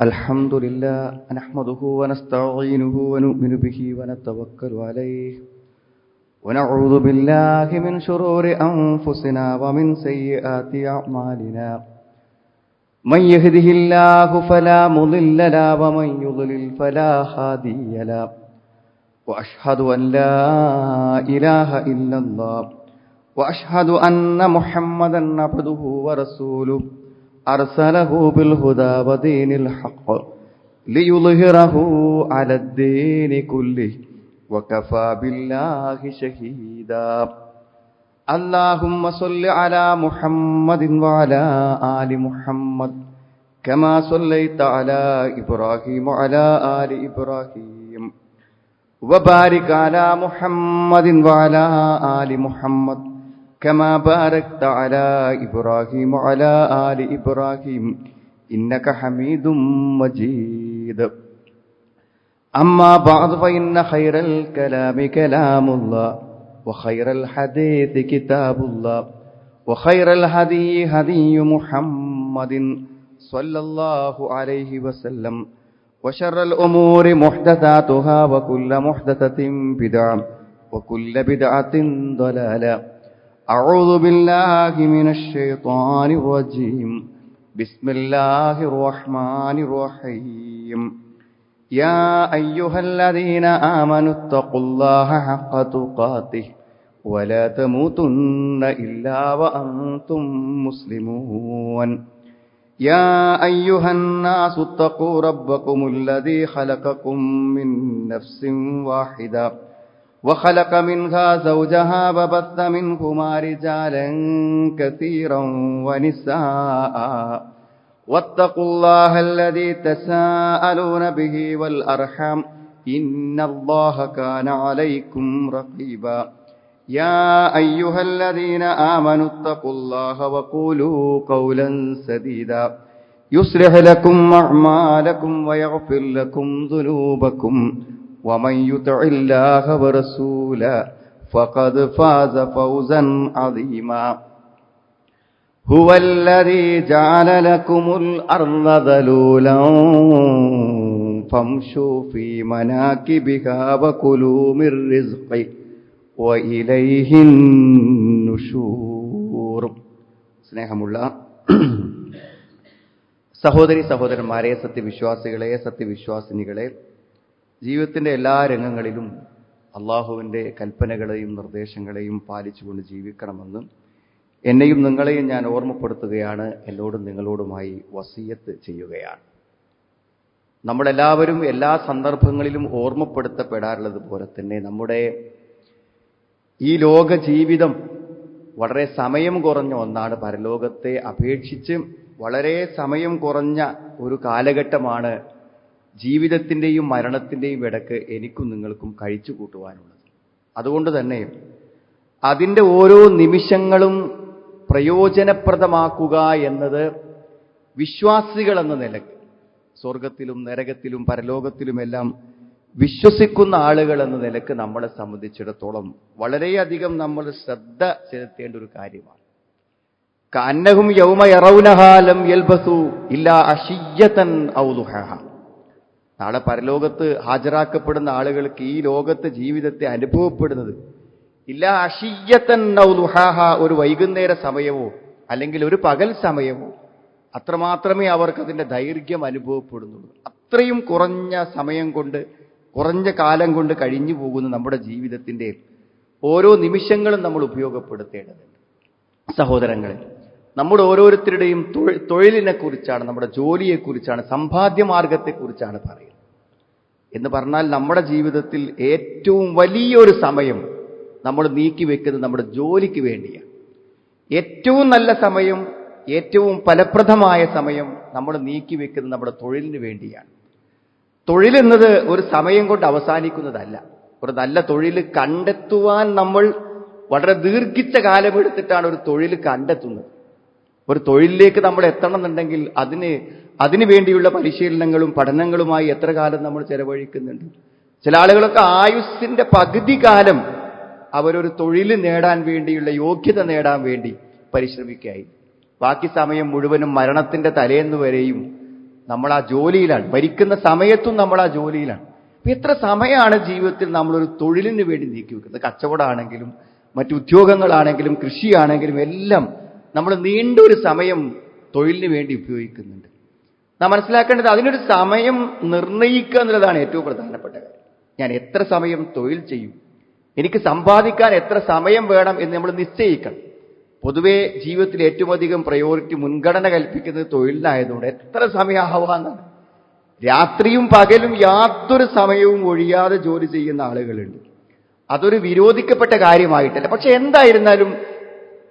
الحمد لله نحمده ونستعينه ونؤمن به ونتوكل عليه ونعوذ بالله من شرور أنفسنا ومن سيئات أعمالنا من يهده الله فلا مضل له ومن يضلل فلا هادي له وأشهد أن لا إله إلا الله وأشهد أن محمدا عبده ورسوله أرسله بالهدى ودين الحق ليظهره على الدين كله وكفى بالله شهيدا اللهم صل على محمد وعلى آل محمد كما صليت على إبراهيم وعلى آل إبراهيم وبارك على محمد وعلى آل محمد كما باركت على إبراهيم وعلى آل إبراهيم إنك حميد مجيد أما بعد فإن خير الكلام كلام الله وخير الحديث كتاب الله وخير الهدي هدي محمد صلى الله عليه وسلم وشر الأمور محدثاتها وكل محدثة بدعة وكل بدعة ضلالة أعوذ بالله من الشيطان الرجيم بسم الله الرحمن الرحيم يا أيها الذين آمنوا اتقوا الله حق تقاته ولا تموتن إلا وأنتم مسلمون يا أيها الناس اتقوا ربكم الذي خلقكم من نفس واحدة وخلق منها زوجها وبث منهما رجالا كثيرا ونساء واتقوا الله الذي تساءلون به والأرحام إن الله كان عليكم رقيبا يا أيها الذين آمنوا اتقوا الله وقولوا قولا سديدا يصلح لكم أعمالكم ويغفر لكم ذنوبكم ومن يطع الله ورسوله فقد فاز فوزا عظيما هو الذي جعل لكم الأرض ذلولا فامشوا في مناكبها وكلوا من رزقه وإليه النشور. സ്നേഹമുള്ള സഹോദരി സഹോദരന്മാരെ, സത്യവിശ്വാസികളെ, സത്യവിശ്വാസിനികളെ, ജീവിതത്തിൻ്റെ എല്ലാ രംഗങ്ങളിലും അള്ളാഹുവിൻ്റെ കൽപ്പനകളെയും നിർദ്ദേശങ്ങളെയും പാലിച്ചുകൊണ്ട് ജീവിക്കണമെന്ന് എന്നെയും നിങ്ങളെയും ഞാൻ ഓർമ്മപ്പെടുത്തുകയാണ്. എന്നോടും നിങ്ങളോടുമായി വസിയത്ത് ചെയ്യുകയാണ്. നമ്മളെല്ലാവരും എല്ലാ സന്ദർഭങ്ങളിലും ഓർമ്മപ്പെടുത്തപ്പെടാറുള്ളത് പോലെ തന്നെ നമ്മുടെ ഈ ലോക ജീവിതം വളരെ സമയം കുറഞ്ഞ ഒന്നാണ്. പരലോകത്തെ അപേക്ഷിച്ച് വളരെ സമയം കുറഞ്ഞ ഒരു കാലഘട്ടമാണ് ജീവിതത്തിൻ്റെയും മരണത്തിൻ്റെയും ഇടയ്ക്ക് എനിക്കും നിങ്ങൾക്കും കഴിച്ചു കൂട്ടുവാനുള്ളത്. അതുകൊണ്ട് തന്നെ അതിൻ്റെ ഓരോ നിമിഷങ്ങളും പ്രയോജനപ്രദമാക്കുക എന്നത് വിശ്വാസികൾ എന്ന നിലക്ക്, സ്വർഗത്തിലും നരകത്തിലും പരലോകത്തിലുമെല്ലാം വിശ്വസിക്കുന്ന ആളുകൾ എന്ന നിലക്ക് നമ്മളെ സംബന്ധിച്ചിടത്തോളം വളരെയധികം നമ്മൾ ശ്രദ്ധ ചെലുത്തേണ്ട ഒരു കാര്യമാണ്. കഅന്നഹും യൗമ യറൗനഹാ ലം യൽബസു ഇല്ലാ അശിയ്യതൻ ഔ ദുഹാഹാ. നാളെ പരലോകത്ത് ഹാജരാക്കപ്പെടുന്ന ആളുകൾക്ക് ഈ ലോകത്തെ ജീവിതത്തെ അനുഭവപ്പെടുന്നത് ഇല്ല അശിയ്യതൻ ഔ ദുഹാഹാ, ഒരു വൈകുന്നേര സമയമോ അല്ലെങ്കിൽ ഒരു പകൽ സമയമോ, അത്രമാത്രമേ അവർക്കതിൻ്റെ ദൈർഘ്യം അനുഭവപ്പെടുന്നുള്ളൂ. അത്രയും കുറഞ്ഞ സമയം കൊണ്ട്, കുറഞ്ഞ കാലം കൊണ്ട് കഴിഞ്ഞു പോകുന്ന നമ്മുടെ ജീവിതത്തിൻ്റെ ഓരോ നിമിഷങ്ങളും നമ്മൾ ഉപയോഗപ്പെടുത്തേണ്ടതുണ്ട്. സഹോദരങ്ങളെ, നമ്മുടെ ഓരോരുത്തരുടെയും തൊഴിലിനെ കുറിച്ചാണ്, നമ്മുടെ ജോലിയെക്കുറിച്ചാണ്, സമ്പാദ്യമാർഗത്തെക്കുറിച്ചാണ് പറയുന്നത്. എന്ന് പറഞ്ഞാൽ നമ്മുടെ ജീവിതത്തിൽ ഏറ്റവും വലിയൊരു സമയം നമ്മൾ നീക്കിവെക്കുന്നത് നമ്മുടെ ജോലിക്ക് വേണ്ടിയാണ്. ഏറ്റവും നല്ല സമയം, ഏറ്റവും ഫലപ്രദമായ സമയം നമ്മൾ നീക്കിവെക്കുന്നത് നമ്മുടെ തൊഴിലിന് വേണ്ടിയാണ്. തൊഴിലെന്നത് ഒരു സമയം കൊണ്ട് അവസാനിക്കുന്നതല്ല. ഒരു നല്ല തൊഴിൽ കണ്ടെത്തുവാൻ നമ്മൾ വളരെ ദീർഘിച്ച കാലമെടുത്തിട്ടാണ് ഒരു തൊഴിൽ കണ്ടെത്തുന്നത്. ഒരു തൊഴിലിലേക്ക് നമ്മൾ എത്തണം എന്നുണ്ടെങ്കിൽ അതിനു വേണ്ടിയുള്ള പരിശീലനങ്ങളും പഠനങ്ങളുമായി എത്ര കാലം നമ്മൾ ചെലവഴിക്കുന്നുണ്ട്. ചില ആളുകളൊക്കെ ആയുസ്സിന്റെ പകുതി കാലം അവരൊരു തൊഴിൽ നേടാൻ വേണ്ടിയുള്ള യോഗ്യത നേടാൻ വേണ്ടി പരിശ്രമിക്കുകയായി. ബാക്കി സമയം മുഴുവനും മരണത്തിന്റെ തലേന്ന് വരെയും നമ്മൾ ആ ജോലിയിലാണ്, മരിക്കുന്ന സമയത്തും നമ്മൾ ആ ജോലിയിലാണ്. അപ്പൊ എത്ര സമയമാണ് ജീവിതത്തിൽ നമ്മളൊരു തൊഴിലിന് വേണ്ടി നീക്കി വെക്കുന്നത്? കച്ചവടമാണെങ്കിലും മറ്റു ഉദ്യോഗങ്ങളാണെങ്കിലും കൃഷിയാണെങ്കിലും എല്ലാം നമ്മൾ നീണ്ടൊരു സമയം തൊഴിലിന് വേണ്ടി ഉപയോഗിക്കുന്നുണ്ട്. നാം മനസ്സിലാക്കേണ്ടത് അതിനൊരു സമയം നിർണയിക്കുക എന്നുള്ളതാണ് ഏറ്റവും പ്രധാനപ്പെട്ട കാര്യം. ഞാൻ എത്ര സമയം തൊഴിൽ ചെയ്യും, എനിക്ക് സമ്പാദിക്കാൻ എത്ര സമയം വേണം എന്ന് നമ്മൾ നിശ്ചയിക്കണം. പൊതുവേ ജീവിതത്തിൽ ഏറ്റവും അധികം പ്രയോറിറ്റി, മുൻഗണന കൽപ്പിക്കുന്നത് തൊഴിലിനായതുകൊണ്ട് എത്ര സമയമാവാന്നാണ്. രാത്രിയും പകലും യാതൊരു സമയവും ഒഴിയാതെ ജോലി ചെയ്യുന്ന ആളുകളുണ്ട്. അതൊരു വിരോധിക്കപ്പെട്ട കാര്യമായിട്ടല്ല. പക്ഷെ എന്തായിരുന്നാലും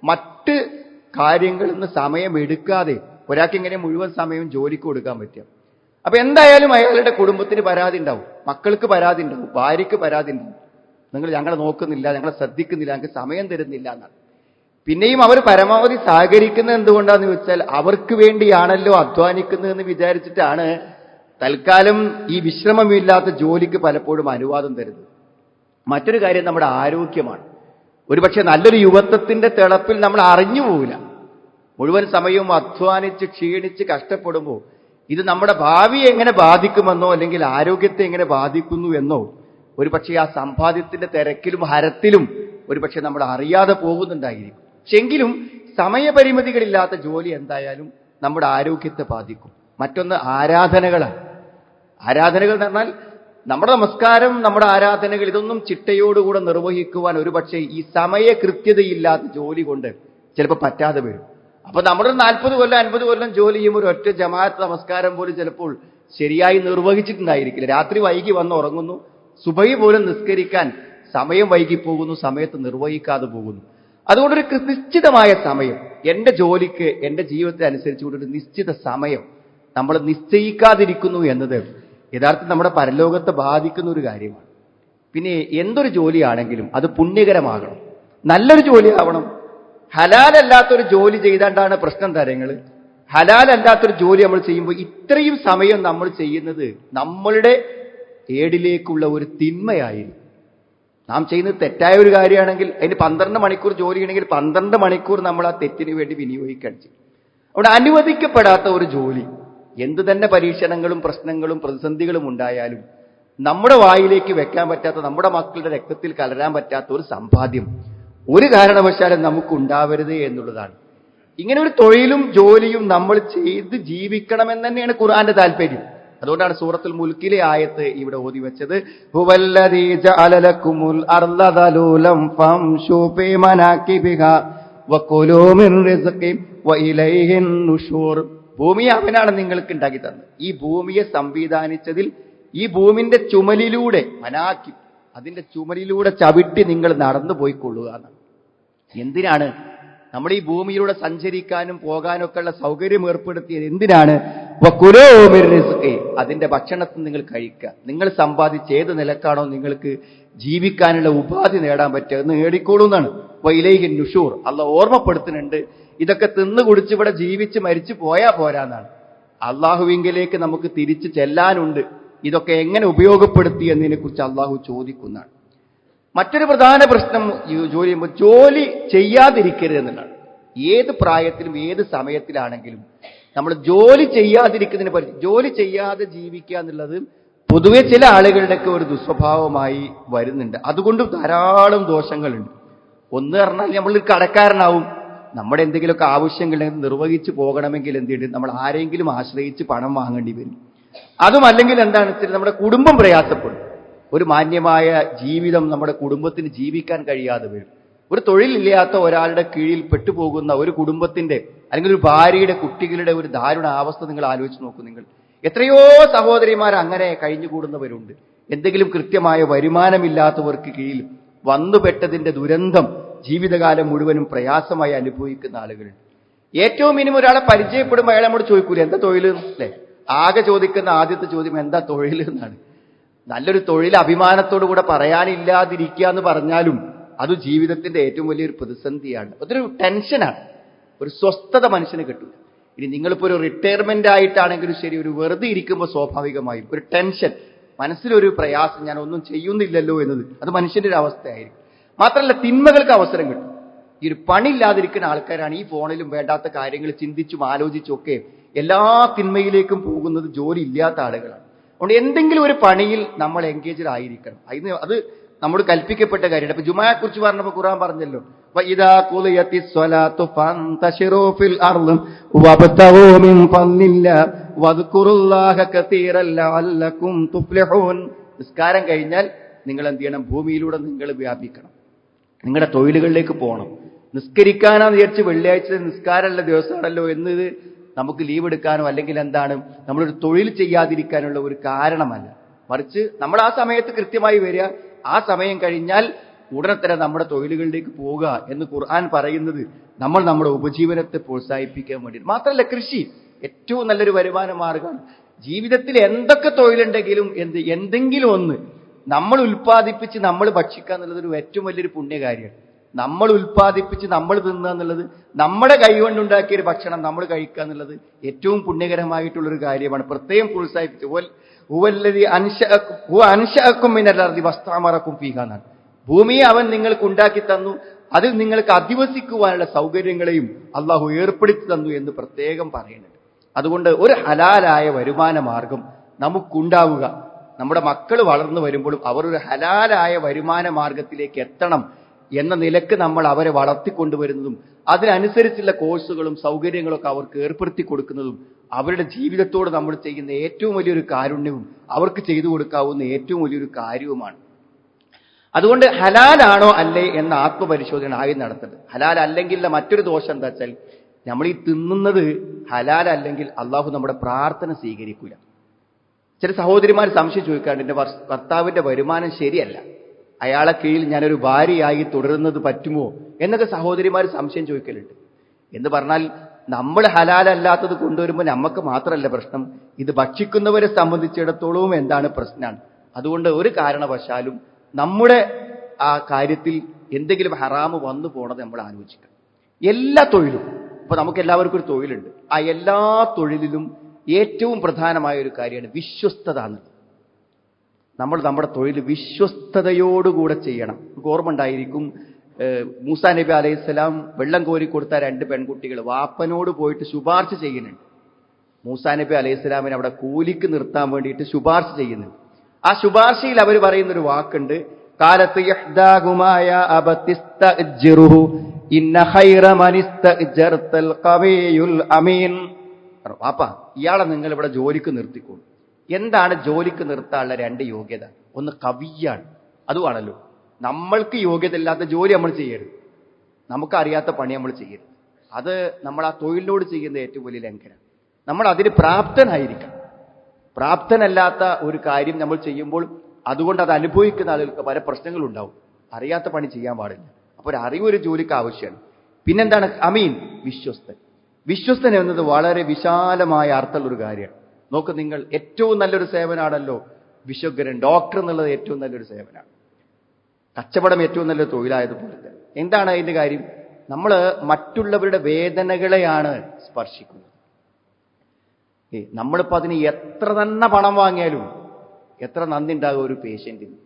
മറ്റ് കാര്യങ്ങളിൽ നിന്ന് സമയം എടുക്കാതെ ഒരാൾക്ക് ഇങ്ങനെ മുഴുവൻ സമയവും ജോലിക്ക് കൊടുക്കാൻ പറ്റുക. അപ്പൊ എന്തായാലും അയാളുടെ കുടുംബത്തിന് പരാതി ഉണ്ടാവും, മക്കൾക്ക് പരാതി ഉണ്ടാവും, ഭാര്യയ്ക്ക് പരാതി ഉണ്ടാവും. നിങ്ങൾ ഞങ്ങളെ നോക്കുന്നില്ല, ഞങ്ങളെ ശ്രദ്ധിക്കുന്നില്ല, ഞങ്ങൾക്ക് സമയം തരുന്നില്ല എന്നാണ്. പിന്നെയും അവർ പരമാവധി സഹകരിക്കുന്നത് എന്തുകൊണ്ടാന്ന് വെച്ചാൽ അവർക്ക് വേണ്ടിയാണല്ലോ അധ്വാനിക്കുന്നതെന്ന് വിചാരിച്ചിട്ടാണ് തൽക്കാലം ഈ വിശ്രമമില്ലാത്ത ജോലിക്ക് പലപ്പോഴും അനുവാദം തരുന്നത്. മറ്റൊരു കാര്യം നമ്മുടെ ആരോഗ്യമാണ്. ഒരുപക്ഷെ നല്ലൊരു യുവത്വത്തിന്റെ തിളപ്പിൽ നമ്മൾ അറിഞ്ഞു പോവില്ല. മുഴുവൻ സമയവും അധ്വാനിച്ച് ക്ഷീണിച്ച് കഷ്ടപ്പെടുമ്പോൾ ഇത് നമ്മുടെ ഭാവിയെ എങ്ങനെ ബാധിക്കുമെന്നോ അല്ലെങ്കിൽ ആരോഗ്യത്തെ എങ്ങനെ ബാധിക്കുന്നു എന്നോ ഒരുപക്ഷെ ആ സമ്പാദ്യത്തിന്റെ തിരക്കിലും ഹരത്തിലും ഒരുപക്ഷെ നമ്മൾ അറിയാതെ പോകുന്നുണ്ടായിരിക്കും. പക്ഷെ എങ്കിലും സമയപരിമിതികളില്ലാത്ത ജോലി എന്തായാലും നമ്മുടെ ആരോഗ്യത്തെ ബാധിക്കും. മറ്റൊന്ന് ആരാധനകളാണ്. ആരാധനകൾ എന്ന് പറഞ്ഞാൽ നമ്മുടെ നമസ്കാരം, നമ്മുടെ ആരാധനകൾ ഇതൊന്നും ചിട്ടയോടുകൂടെ നിർവഹിക്കുവാൻ ഒരുപക്ഷെ ഈ സമയ കൃത്യതയില്ലാത്ത ജോലി കൊണ്ട് ചിലപ്പോൾ പറ്റാതെ വരും. അപ്പൊ നമ്മുടെ 40 കൊല്ലം 50 കൊല്ലം ജോലി ചെയ്യുമ്പോൾ ഒരു ഒറ്റ ജമാഅത്ത് നമസ്കാരം പോലും ചിലപ്പോൾ ശരിയായി നിർവഹിച്ചിട്ടുണ്ടായിരിക്കില്ല. രാത്രി വൈകി വന്ന് ഉറങ്ങുന്നു, സുബഹി പോലും നിസ്കരിക്കാൻ സമയം വൈകി പോകുന്നു, സമയത്ത് നിർവഹിക്കാതെ പോകുന്നു. അതുകൊണ്ടൊരു നിശ്ചിതമായ സമയം, എന്റെ ജോലിക്ക് എന്റെ ജീവിതത്തെ അനുസരിച്ചുകൊണ്ട് ഒരു നിശ്ചിത സമയം നമ്മൾ നിശ്ചയിക്കാതിരിക്കുന്നു എന്നത് യഥാർത്ഥത്തിൽ നമ്മുടെ പരലോകത്തെ ബാധിക്കുന്ന ഒരു കാര്യമാണ്. പിന്നെ എന്തൊരു ജോലിയാണെങ്കിലും അത് പുണ്യകരമാകണം, നല്ലൊരു ജോലിയാവണം. ഹലാലല്ലാത്തൊരു ജോലി ചെയ്താണ്ടാണ് പ്രശ്നം തരങ്ങൾ. ഹലാലല്ലാത്തൊരു ജോലി നമ്മൾ ചെയ്യുമ്പോൾ ഇത്രയും സമയം നമ്മൾ ചെയ്യുന്നത് നമ്മളുടെ ഏടിലേക്കുള്ള ഒരു തിന്മയായിരിക്കും. നാം ചെയ്യുന്നത് തെറ്റായ ഒരു കാര്യമാണെങ്കിൽ അതിന് 12 മണിക്കൂർ ജോലി ചെയ്യണമെങ്കിൽ 12 മണിക്കൂർ നമ്മൾ ആ തെറ്റിന് വേണ്ടി വിനിയോഗിക്കാൻ ചെയ്യും. അവിടെ അനുവദിക്കപ്പെടാത്ത ഒരു ജോലി, എന്തു തന്നെ പരീക്ഷണങ്ങളും പ്രശ്നങ്ങളും പ്രതിസന്ധികളും ഉണ്ടായാലും നമ്മുടെ വായിലേക്ക് വെക്കാൻ പറ്റാത്ത, നമ്മുടെ മക്കളുടെ രക്തത്തിൽ കലരാൻ പറ്റാത്ത ഒരു സമ്പാദ്യം ഒരു കാരണവശാലും നമുക്കുണ്ടാവരുത് എന്നുള്ളതാണ്. ഇങ്ങനെ ഒരു തൊഴിലും ജോലിയും നമ്മൾ ചെയ്ത് ജീവിക്കണമെന്ന് തന്നെയാണ് ഖുർആന്റെ താല്പര്യം. അതുകൊണ്ടാണ് സൂറത്തുൽ മുൽക്കിലെ ആയത്ത് ഇവിടെ ഓതി വെച്ചത്. ഹുവല്ലദീ ജഅല ലക്കുമുൽ അർള ദലൂലം ഫംശൂ ഫീ മനാകിബിഹാ വകുലൂ മിൻ റിസ്ഖി വഇലൈഹിൻ നുശൂർ. ഭൂമിയെ അവനാണ് നിങ്ങൾക്ക് ഉണ്ടാക്കി തന്നത്. ഈ ഭൂമിയെ സംവിധാനിച്ചതിൽ ഈ ഭൂമിന്റെ ചുമലിലൂടെ മനാക്കി, അതിന്റെ ചുമലിലൂടെ ചവിട്ടി നിങ്ങൾ നടന്നു പോയിക്കൊള്ളുക എന്നാണ്. എന്തിനാണ് നമ്മൾ ഈ ഭൂമിയിലൂടെ സഞ്ചരിക്കാനും പോകാനും ഒക്കെ ഉള്ള സൗകര്യം ഏർപ്പെടുത്തിയത്? എന്തിനാണ്? വകുലൂ മിർ റിസ്ഖി, അതിന്റെ ഭക്ഷണത്തിൽ നിങ്ങൾ കഴിക്കുക. നിങ്ങൾ സമ്പാദിച്ച ഏത് നിലക്കാണോ നിങ്ങൾക്ക് ജീവിക്കാനുള്ള ഉപാധി നേടാൻ പറ്റുക എന്ന് നേടിക്കോളൂ എന്നാണ്. വഇലൈഹിൻ നുശൂർ, അള്ളാഹ് ഓർമ്മപ്പെടുത്തുന്നുണ്ട്. ഇതൊക്കെ തിന്നു കുടിച്ച് ഇവിടെ ജീവിച്ച് മരിച്ചു പോയാ പോരാന്നാണ്. അള്ളാഹുവിങ്കിലേക്ക് നമുക്ക് തിരിച്ചു ചെല്ലാനുണ്ട്. ഇതൊക്കെ എങ്ങനെ ഉപയോഗപ്പെടുത്തി എന്നതിനെ കുറിച്ച് അള്ളാഹു ചോദിക്കുന്നതാണ്. മറ്റൊരു പ്രധാന പ്രശ്നം ജോലി ചെയ്യുമ്പോൾ ജോലി ചെയ്യാതിരിക്കരുത് എന്നുള്ളതാണ്. ഏത് പ്രായത്തിലും ഏത് സമയത്തിലാണെങ്കിലും നമ്മൾ ജോലി ചെയ്യാതിരിക്കുന്നതിനെ പറ്റി, ജോലി ചെയ്യാതെ ജീവിക്കുക എന്നുള്ളത് പൊതുവെ ചില ആളുകളുടെയൊക്കെ ഒരു ദുസ്വഭാവമായി വരുന്നുണ്ട്. അതുകൊണ്ട് ധാരാളം ദോഷങ്ങളുണ്ട്. ഒന്ന് പറഞ്ഞാൽ നമ്മളൊരു കടക്കാരനാവും. നമ്മുടെ എന്തെങ്കിലുമൊക്കെ ആവശ്യങ്ങളുണ്ടെങ്കിൽ നിർവഹിച്ച് പോകണമെങ്കിൽ എന്ത് ചെയ്യും, നമ്മൾ ആരെങ്കിലും ആശ്രയിച്ച് പണം വാങ്ങേണ്ടി വരും. അതുമല്ലെങ്കിൽ എന്താണ് വെച്ചാൽ നമ്മുടെ കുടുംബം പ്രയാസപ്പെടും. ഒരു മാന്യമായ ജീവിതം നമ്മുടെ കുടുംബത്തിന് ജീവിക്കാൻ കഴിയാതെ വരും. ഒരു തൊഴിലില്ലാത്ത ഒരാളുടെ കീഴിൽ പെട്ടുപോകുന്ന ഒരു കുടുംബത്തിന്റെ അല്ലെങ്കിൽ ഒരു ഭാര്യയുടെ കുട്ടികളുടെ ഒരു ദാരുണ അവസ്ഥ നിങ്ങൾ ആലോചിച്ച് നോക്കൂ. നിങ്ങൾ എത്രയോ സഹോദരിമാർ അങ്ങനെ കഴിഞ്ഞുകൂടുന്നവരുണ്ട്. എന്തെങ്കിലും കൃത്യമായ വരുമാനമില്ലാത്തവർക്ക് കീഴിൽ വന്നുപെട്ടതിന്റെ ദുരന്തം ജീവിതകാലം മുഴുവനും പ്രയാസമായി അനുഭവിക്കുന്ന ആളുകളുണ്ട്. ഏറ്റവും മിനിമം ഒരാളെ പരിചയപ്പെടുമ്പോൾ അയാൾ നമ്മോട് ചോദിക്കൂല എന്താ തൊഴിൽ അല്ലേ? ആകെ ചോദിക്കുന്ന ആദ്യത്തെ ചോദ്യം എന്താ തൊഴിൽ എന്നാണ്. നല്ലൊരു തൊഴിൽ അഭിമാനത്തോടു കൂടെ പറയാനില്ലാതിരിക്കുക എന്ന് പറഞ്ഞാലും അത് ജീവിതത്തിന്റെ ഏറ്റവും വലിയൊരു പ്രതിസന്ധിയാണ്. അതൊരു ടെൻഷനാണ്. ഒരു സ്വസ്ഥത മനുഷ്യന് കിട്ടില്ല. ഇനി നിങ്ങളിപ്പോ ഒരു റിട്ടയർമെന്റ് ആയിട്ടാണെങ്കിലും ശരി, ഒരു വെറുതെ ഇരിക്കുമ്പോൾ സ്വാഭാവികമായും ഒരു ടെൻഷൻ, മനസ്സിലൊരു പ്രയാസം, ഞാൻ ഒന്നും ചെയ്യുന്നില്ലല്ലോ എന്നത്, അത് മനുഷ്യന്റെ ഒരു അവസ്ഥയായിരിക്കും. മാത്രമല്ല തിന്മകൾക്ക് അവസരം കിട്ടും. ഈ ഒരു പണിയില്ലാതിരിക്കുന്ന ആൾക്കാരാണ് ഈ ഫോണിലും വേണ്ടാത്ത കാര്യങ്ങൾ ചിന്തിച്ചും ആലോചിച്ചും ഒക്കെ എല്ലാ തിന്മയിലേക്കും പോകുന്നത് ജോലി ഇല്ലാത്ത ആളുകളാണ്. അതുകൊണ്ട് എന്തെങ്കിലും ഒരു പണിയിൽ നമ്മൾ എൻഗേജ്ഡ് ആയിരിക്കണം. അത് നമ്മൾ കൽപ്പിക്കപ്പെട്ട കാര്യമാണ്. ഇപ്പൊ ജുമായെ കുറിച്ച് പറഞ്ഞപ്പോൾ ഖുർആൻ പറഞ്ഞല്ലോ, വഇദാ ഖുളിയത്തിസ് സ്വലാത്തു ഫന്തശിറൂ ഫിൽ അർളി വബ്തഗൂ മിൻ ഫദ്ലില്ലാഹി വദ്കുറുല്ലാഹ കതീറൻ ലഅല്ലകും തുഫ്ലിഹൂൻ. നിസ്കാരം കഴിഞ്ഞാൽ നിങ്ങൾ എന്ത് ചെയ്യണം? ഭൂമിയിലൂടെ നിങ്ങൾ വ്യാപിക്കണം, നിങ്ങളുടെ തൊഴിലുകളിലേക്ക് പോകണം. നിസ്കരിക്കാനാന്ന് വിചാരിച്ച് വെള്ളിയാഴ്ച നിസ്കാരമുള്ള ദിവസമാണല്ലോ എന്ന് നമുക്ക് ലീവ് എടുക്കാനോ അല്ലെങ്കിൽ എന്താണ് നമ്മളൊരു തൊഴിൽ ചെയ്യാതിരിക്കാനുള്ള ഒരു കാരണമല്ല. മറിച്ച് നമ്മൾ ആ സമയത്ത് കൃത്യമായി വരിക, ആ സമയം കഴിഞ്ഞാൽ ഉടനെ തന്നെ നമ്മുടെ തൊഴിലുകളിലേക്ക് പോവുക എന്ന് ഖുർആൻ പറയുന്നത് നമ്മൾ നമ്മുടെ ഉപജീവനത്തെ പ്രോത്സാഹിപ്പിക്കാൻ വേണ്ടി. മാത്രമല്ല, കൃഷി ഏറ്റവും നല്ലൊരു വരുമാന മാർഗമാണ്. ജീവിതത്തിൽ എന്തൊക്കെ തൊഴിലുണ്ടെങ്കിലും എന്തെങ്കിലും ഒന്ന് നമ്മൾ ഉൽപ്പാദിപ്പിച്ച് നമ്മൾ ഭക്ഷിക്കുക എന്നുള്ളത് ഒരു ഏറ്റവും വലിയൊരു പുണ്യകാര്യമാണ്. നമ്മൾ ഉൽപ്പാദിപ്പിച്ച് നമ്മൾ തിന്നുക എന്നുള്ളത്, നമ്മുടെ കൈകൊണ്ടുണ്ടാക്കിയ ഒരു ഭക്ഷണം നമ്മൾ കഴിക്കുക എന്നുള്ളത് ഏറ്റവും പുണ്യകരമായിട്ടുള്ളൊരു കാര്യമാണ്. പ്രത്യേകം പ്രോത്സാഹിപ്പിച്ചു എന്നാണ്. ഭൂമിയെ അവൻ നിങ്ങൾക്ക് ഉണ്ടാക്കി തന്നു, അതിൽ നിങ്ങൾക്ക് അധിവസിക്കുവാനുള്ള സൗകര്യങ്ങളെയും അള്ളാഹു ഏർപ്പെടുത്തി തന്നു എന്ന് പ്രത്യേകം പറയുന്നുണ്ട്. അതുകൊണ്ട് ഒരു ഹലാലായ വരുമാന മാർഗം നമുക്കുണ്ടാവുക, നമ്മുടെ മക്കൾ വളർന്നു വരുമ്പോഴും അവർ ഒരു ഹലാലായ വരുമാന മാർഗത്തിലേക്ക് എത്തണം എന്ന നിലക്ക് നമ്മൾ അവരെ വളർത്തിക്കൊണ്ടുവരുന്നതും അതിനനുസരിച്ചുള്ള കോഴ്സുകളും സൗകര്യങ്ങളൊക്കെ അവർക്ക് ഏർപ്പെടുത്തി കൊടുക്കുന്നതും അവരുടെ ജീവിതത്തോട് നമ്മൾ ചെയ്യുന്ന ഏറ്റവും വലിയൊരു കാരുണ്യവും അവർക്ക് ചെയ്തു കൊടുക്കാവുന്ന ഏറ്റവും വലിയൊരു കാര്യവുമാണ്. അതുകൊണ്ട് ഹലാലാണോ അല്ലേ എന്ന ആത്മപരിശോധന ആദ്യം നടത്തുന്നത്. ഹലാൽ അല്ലെങ്കിൽ മറ്റൊരു ദോഷം എന്താ വെച്ചാൽ, നമ്മൾ ഈ തിന്നുന്നത് ഹലാൽ അല്ലെങ്കിൽ അള്ളാഹു നമ്മുടെ പ്രാർത്ഥന സ്വീകരിക്കില്ല. ചില സഹോദരിമാർ സംശയം ചോദിക്കാറുണ്ട്, എന്റെ ഭർത്താവിന്റെ വരുമാനം ശരിയല്ല, അയാളെ കീഴിൽ ഞാനൊരു ഭാര്യയായി തുടരുന്നത് പറ്റുമോ എന്നൊക്കെ സഹോദരിമാർ സംശയം ചോദിക്കലുണ്ട്. എന്ന് പറഞ്ഞാൽ, നമ്മൾ ഹലാലല്ലാത്തത് കൊണ്ടുവരുമ്പോൾ നമുക്ക് മാത്രമല്ല പ്രശ്നം, ഇത് ഭക്ഷിക്കുന്നവരെ സംബന്ധിച്ചിടത്തോളവും എന്താണ് പ്രശ്നമാണ്. അതുകൊണ്ട് ഒരു കാരണവശാലും നമ്മുടെ ആ കാര്യത്തിൽ എന്തെങ്കിലും ഹറാമ് വന്നു പോണത് നമ്മൾ ആലോചിക്കണം. എല്ലാ തൊഴിലും, ഇപ്പൊ നമുക്ക് എല്ലാവർക്കും ഒരു തൊഴിലുണ്ട്, ആ എല്ലാ തൊഴിലിലും ഏറ്റവും പ്രധാനമായ ഒരു കാര്യമാണ് വിശ്വസ്തത എന്നുള്ളത്. നമ്മൾ നമ്മുടെ തൊഴിൽ വിശ്വസ്തതയോടുകൂടെ ചെയ്യണം. ഓർമ്മ ഉണ്ടായിരിക്കും, മൂസാ നബി അലൈഹിസ്സലാം വെള്ളം കോരി കൊടുത്ത 2 പെൺകുട്ടികൾ വാപ്പനോട് പോയിട്ട് ശുപാർശ ചെയ്യുന്നുണ്ട്. മൂസാ നബി അലൈഹിസ്സലാമിനെ അവിടെ കൂലിക്ക് നിർത്താൻ വേണ്ടിയിട്ട് ശുപാർശ ചെയ്യുന്നുണ്ട്. ആ ശുപാർശയിൽ അവർ പറയുന്നൊരു വാക്കുണ്ട്, കാലത്ത് യഹ്ദാഹുമായ അബതിസ്തഅ്ജിറുഹു ഇന്ന ഖൈറ മനിസ്തഅ്ജർതൽ ഖവിയുൽ അമീൻ. വാപ്പ, ഇയാളെ നിങ്ങൾ ഇവിടെ ജോലിക്ക് നിർത്തിക്കോളൂ. എന്താണ് ജോലിക്ക് നിർത്താനുള്ള 2 യോഗ്യത? ഒന്ന് കവിയാണ്, അതുമാണല്ലോ. നമ്മൾക്ക് യോഗ്യത ഇല്ലാത്ത ജോലി നമ്മൾ ചെയ്യരുത്, നമുക്കറിയാത്ത പണി നമ്മൾ ചെയ്യരുത്. അത് നമ്മൾ ആ തൊഴിലിനോട് ചെയ്യുന്ന ഏറ്റവും വലിയ ലംഘനം. നമ്മൾ അതിന് പ്രാപ്തനായിരിക്കണം. പ്രാപ്തനല്ലാത്ത ഒരു കാര്യം നമ്മൾ ചെയ്യുമ്പോൾ അതുകൊണ്ട് അത് അനുഭവിക്കുന്ന ആളുകൾക്ക് പല പ്രശ്നങ്ങളുണ്ടാവും. അറിയാത്ത പണി ചെയ്യാൻ പാടില്ല. അപ്പോൾ ഒരു അറിവൊരു ജോലിക്ക് ആവശ്യമാണ്. പിന്നെന്താണ്? അമീൻ, വിശ്വസ്തൻ. വിശ്വസ്തൻ എന്നത് വളരെ വിശാലമായ അർത്ഥമുള്ളൊരു കാര്യമാണ്. നോക്ക് നിങ്ങൾ, ഏറ്റവും നല്ലൊരു സേവനാണല്ലോ വിശ്വഗ്രൻ, ഡോക്ടർ എന്നുള്ളത് ഏറ്റവും നല്ലൊരു സേവനമാണ്. കച്ചവടം ഏറ്റവും നല്ലൊരു തൊഴിലായതുപോലെ തന്നെ. എന്താണ് അതിന്റെ കാര്യം? നമ്മൾ മറ്റുള്ളവരുടെ വേദനകളെയാണ് സ്പർശിക്കുന്നത്. നമ്മളിപ്പോൾ അതിന് എത്ര തന്നെ പണം വാങ്ങിയാലും എത്ര നന്ദി ഉണ്ടാകും ഒരു പേഷ്യന്റിന്.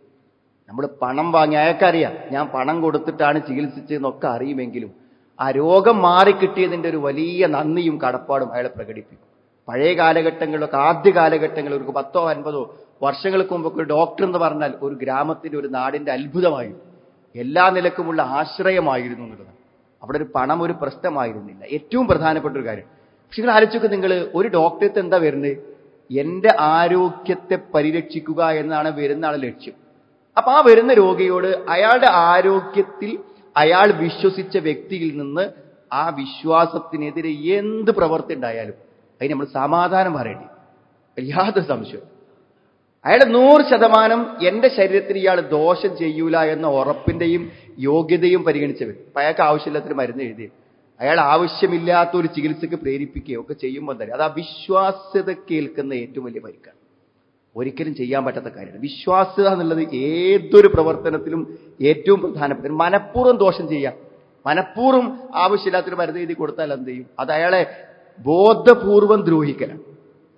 നമ്മൾ പണം വാങ്ങി, അയാൾക്കറിയാം ഞാൻ പണം കൊടുത്തിട്ടാണ് ചികിത്സിച്ചതെന്നൊക്കെ അറിയുമെങ്കിലും ആ രോഗം മാറിക്കിട്ടിയതിൻ്റെ ഒരു വലിയ നന്ദിയും കടപ്പാടും അയാളെ പ്രകടിപ്പിക്കും. പഴയ കാലഘട്ടങ്ങളിലൊക്കെ, ആദ്യ കാലഘട്ടങ്ങളിൽ ഒരു 10-50 വർഷങ്ങൾക്ക് മുമ്പൊക്കെ ഒരു ഡോക്ടർ എന്ന് പറഞ്ഞാൽ ഒരു ഗ്രാമത്തിന്റെ, ഒരു നാടിന്റെ അത്ഭുതമായിരുന്നു. എല്ലാ നിലക്കുമുള്ള ആശ്രയമായിരുന്നു എന്നുള്ളതാണ്. അവിടെ ഒരു പണം ഒരു പ്രശ്നമായിരുന്നില്ല. ഏറ്റവും പ്രധാനപ്പെട്ട ഒരു കാര്യം. പക്ഷെ നിങ്ങൾ ആലോചിച്ചൊക്കെ, നിങ്ങൾ ഒരു ഡോക്ടർക്ക് എന്താ വരുന്നത്? എന്റെ ആരോഗ്യത്തെ പരിരക്ഷിക്കുക എന്നാണ് വരുന്ന ആളെ ലക്ഷ്യം. അപ്പൊ ആ വരുന്ന രോഗിയോട് അയാളുടെ ആരോഗ്യത്തിൽ അയാൾ വിശ്വസിച്ച വ്യക്തിയിൽ നിന്ന് ആ വിശ്വാസത്തിനെതിരെ എന്ത് പ്രവൃത്തി ഉണ്ടായാലും അതിന് നമ്മൾ സമാധാനം പറയേണ്ടി, യാതൊരു സംശയം. അയാളുടെ 100% എന്റെ ശരീരത്തിന് ഇയാൾ ദോഷം ചെയ്യൂല എന്ന ഉറപ്പിന്റെയും യോഗ്യതയും പരിഗണിച്ചവർ. അപ്പൊ അയാൾക്ക് ആവശ്യമില്ലാത്തൊരു മരുന്ന് എഴുതി അയാൾ ആവശ്യമില്ലാത്തൊരു ചികിത്സക്ക് പ്രേരിപ്പിക്കുകയോ ഒക്കെ ചെയ്യുമ്പോൾ തന്നെ അത് ആ വിശ്വാസ്യത കേൾക്കുന്ന ഏറ്റവും വലിയ പരിക്കാണ്. ഒരിക്കലും ചെയ്യാൻ പറ്റാത്ത കാര്യമാണ്. വിശ്വാസ്യത എന്നുള്ളത് ഏതൊരു പ്രവർത്തനത്തിലും ഏറ്റവും പ്രധാനപ്പെട്ട. മനഃപൂർവ്വം ദോഷം ചെയ്യാം, മനഃപൂർവ്വം ആവശ്യമില്ലാത്തൊരു മരുന്ന് എഴുതി കൊടുത്താൽ എന്ത് ചെയ്യും? അത് അയാളെ ബോധപൂർവം ദ്രോഹിക്കലാണ്.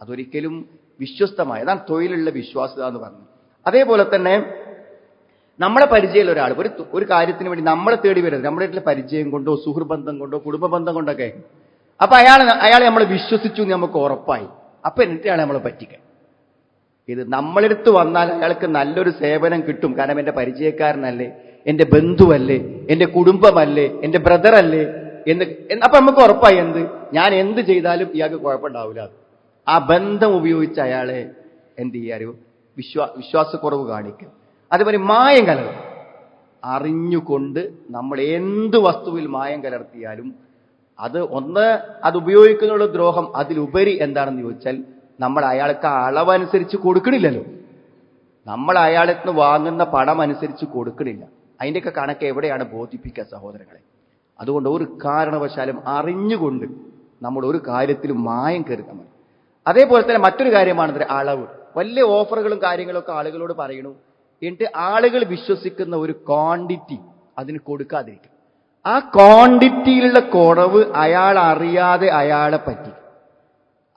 അതൊരിക്കലും വിശ്വസ്തമായ, അതാണ് തൊഴിലുള്ള വിശ്വാസ്യത എന്ന് പറഞ്ഞു. അതേപോലെ തന്നെ നമ്മളെ പരിചയമുള്ള ഒരാൾ ഒരു കാര്യത്തിന് വേണ്ടി നമ്മളെ തേടി വരുന്നത് നമ്മുടെ വീട്ടിലെ പരിചയം കൊണ്ടോ സുഹൃബന്ധം കൊണ്ടോ കുടുംബ ബന്ധം കൊണ്ടൊക്കെ അപ്പൊ അയാളെ നമ്മൾ വിശ്വസിച്ചു എന്ന് നമുക്ക് ഉറപ്പായി. അപ്പൊ എന്നിട്ടാണ് നമ്മളെ പറ്റിക്കാൻ. ഇത് നമ്മളെടുത്ത് വന്നാൽ അയാൾക്ക് നല്ലൊരു സേവനം കിട്ടും. കാരണം എന്റെ പരിചയക്കാരനല്ലേ, എന്റെ ബന്ധുവല്ലേ, എന്റെ കുടുംബമല്ലേ, എന്റെ ബ്രദറല്ലേ അപ്പൊ നമുക്ക് ഉറപ്പായി ഞാൻ എന്ത് ചെയ്താലും ഇയാൾക്ക് കുഴപ്പമുണ്ടാവില്ല. ആ ബന്ധം ഉപയോഗിച്ച് അയാളെ എന്ത് ചെയ്യാനും വിശ്വാസക്കുറവ് കാണിക്കും. അതുപോലെ മായം കലർത്തും. അറിഞ്ഞുകൊണ്ട് നമ്മൾ എന്ത് വസ്തുവിൽ മായം കലർത്തിയാലും അത് ഉപയോഗിക്കുന്നുള്ള ദ്രോഹം. അതിലുപരി എന്താണെന്ന് ചോദിച്ചാൽ നമ്മൾ അയാൾക്ക് ആ അളവനുസരിച്ച് കൊടുക്കണില്ലല്ലോ. നമ്മൾ അയാളിൽ നിന്ന് വാങ്ങുന്ന പണം അനുസരിച്ച് കൊടുക്കണില്ല. അതിൻ്റെയൊക്കെ കണക്ക് എവിടെയാണ് ബോധിപ്പിക്കുക സഹോദരങ്ങളെ? അതുകൊണ്ട് ഒരു കാരണവശാലും അറിഞ്ഞുകൊണ്ട് നമ്മൾ ഒരു കാര്യത്തിലും മായം കരുതാൻ. അതേപോലെ തന്നെ മറ്റൊരു കാര്യമാണ് അളവ്. വലിയ ഓഫറുകളും കാര്യങ്ങളൊക്കെ ആളുകളോട് പറയണു. എന്നിട്ട് ആളുകൾ വിശ്വസിക്കുന്ന ഒരു ക്വാണ്ടിറ്റി അതിന് കൊടുക്കാതിരിക്കും. ആ ക്വാണ്ടിറ്റിയിലുള്ള കുറവ് അയാൾ അറിയാതെ അയാളെ പറ്റി.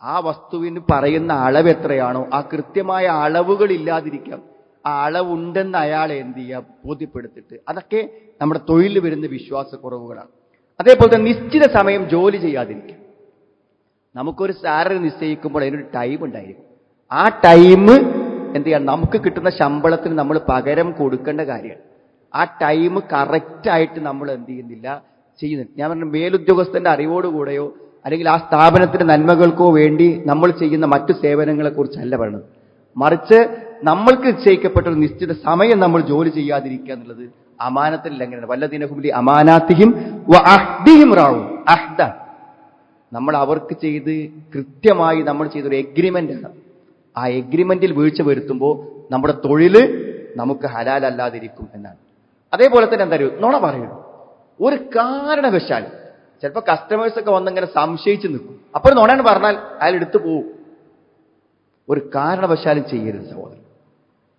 ആ വസ്തുവിന് പറയുന്ന അളവ് എത്രയാണോ ആ കൃത്യമായ അളവുകൾ ഇല്ലാതിരിക്കാം. ആ അളവുണ്ടെന്ന് അയാളെ എന്ത് ചെയ്യുക, ബോധ്യപ്പെടുത്തിട്ട്. അതൊക്കെ നമ്മുടെ തൊഴിലിൽ വരുന്ന വിശ്വാസക്കുറവുകളാണ്. അതേപോലെ തന്നെ നിശ്ചിത സമയം ജോലി ചെയ്യാതിരിക്കും. നമുക്കൊരു സാലറി നിശ്ചയിക്കുമ്പോൾ അതിനൊരു ടൈം ഉണ്ടായിരിക്കും. ആ ടൈം എന്ത് ചെയ്യാം, നമുക്ക് കിട്ടുന്ന ശമ്പളത്തിന് നമ്മൾ പകരം കൊടുക്കേണ്ട കാര്യമാണ്. ആ ടൈം കറക്റ്റായിട്ട് നമ്മൾ എന്ത് ചെയ്യുന്നില്ല, ചെയ്യുന്നില്ല. ഞാൻ പറഞ്ഞ മേലുദ്യോഗസ്ഥന്റെ അറിവോടുകൂടെയോ അല്ലെങ്കിൽ ആ സ്ഥാപനത്തിന്റെ നന്മകൾക്കോ വേണ്ടി നമ്മൾ ചെയ്യുന്ന മറ്റു സേവനങ്ങളെ കുറിച്ചല്ല പറയുന്നത്. മറിച്ച് നമ്മൾക്ക് നിശ്ചയിക്കപ്പെട്ട ഒരു നിശ്ചിത സമയം നമ്മൾ ജോലി ചെയ്യാതിരിക്കുക എന്നുള്ളത് അമാനത്തിൽ ലംഘനമാണ്. വല്ലദീനഹും ലി അമാനാതിഹിം വഅഹ്ദിഹിം റാഊൻ. അഹ്ദ നമ്മൾ അവർക്ക് ചെയ്ത് കൃത്യമായി നമ്മൾ ചെയ്തൊരു എഗ്രിമെന്റ് ആണ്. ആ എഗ്രിമെന്റിൽ വീഴ്ച വരുത്തുമ്പോൾ നമ്മുടെ തൊഴില് നമുക്ക് ഹലാലല്ലാതിരിക്കും എന്നാണ്. അതേപോലെ തന്നെ എന്താ നുണ പറയുന്നു. ഒരു കാരണവശാലും ചിലപ്പോൾ കസ്റ്റമേഴ്സ് ഒക്കെ വന്നിങ്ങനെ സംശയിച്ച് നിൽക്കും. അപ്പോൾ നുണയാണ് പറഞ്ഞാൽ അയാൾ എടുത്തു പോവും. ഒരു കാരണവശാലും ചെയ്യരുത് സഹോദരൻ.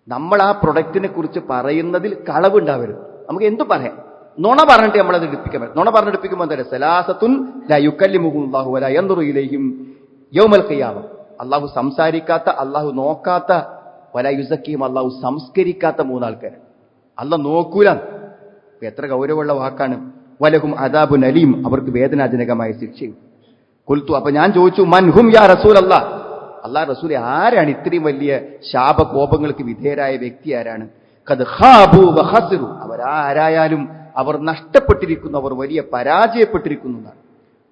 നമ്മൾ ആ പ്രൊഡക്റ്റിനെ കുറിച്ച് പറയുന്നതിൽ കളവുണ്ടാവരുത്. നമുക്ക് എന്തു പറയാം, നുണ പറഞ്ഞിട്ട് നമ്മളത് എടുപ്പിക്കാൻ പറ്റും. നുണ പറഞ്ഞെടുപ്പിക്കുമ്പോൾ എന്താ, സലാസത്തുൻ ലാ യുകല്ലിമുഹുല്ലാഹു വലാ യൻദുറു ഇലൈഹിം യൗമൽ ഖിയാമ. അള്ളാഹു സംസാരിക്കാത്ത, അള്ളാഹു നോക്കാത്ത, വലാ യുസക്കിയും അള്ളാഹു സംസ്കരിക്കാത്ത മൂന്നാൾക്കാർ. അള്ളാഹ് നോക്കൂല. എത്ര ഗൗരവമുള്ള വാക്കാണ്. വലഹും അദാബുൻ അലീം, അവർക്ക് വേദനാജനകമായ ശിക്ഷയും. കുൽത്തു, അപ്പൊ ഞാൻ ചോദിച്ചു, മൻഹും യാ റസൂൽ അല്ലാഹ്, അള്ളാഹ് റസൂലെ ആരാണ് ഇത്രയും വലിയ ശാപകോപങ്ങൾക്ക് വിധേയരായ വ്യക്തി ആരാണ്? ഖദ് ഖാബു വഖസിറു, അവരാരായാലും അവർ നഷ്ടപ്പെട്ടിരിക്കുന്നു, അവർ വലിയ പരാജയപ്പെട്ടിരിക്കുന്നു എന്നാണ്.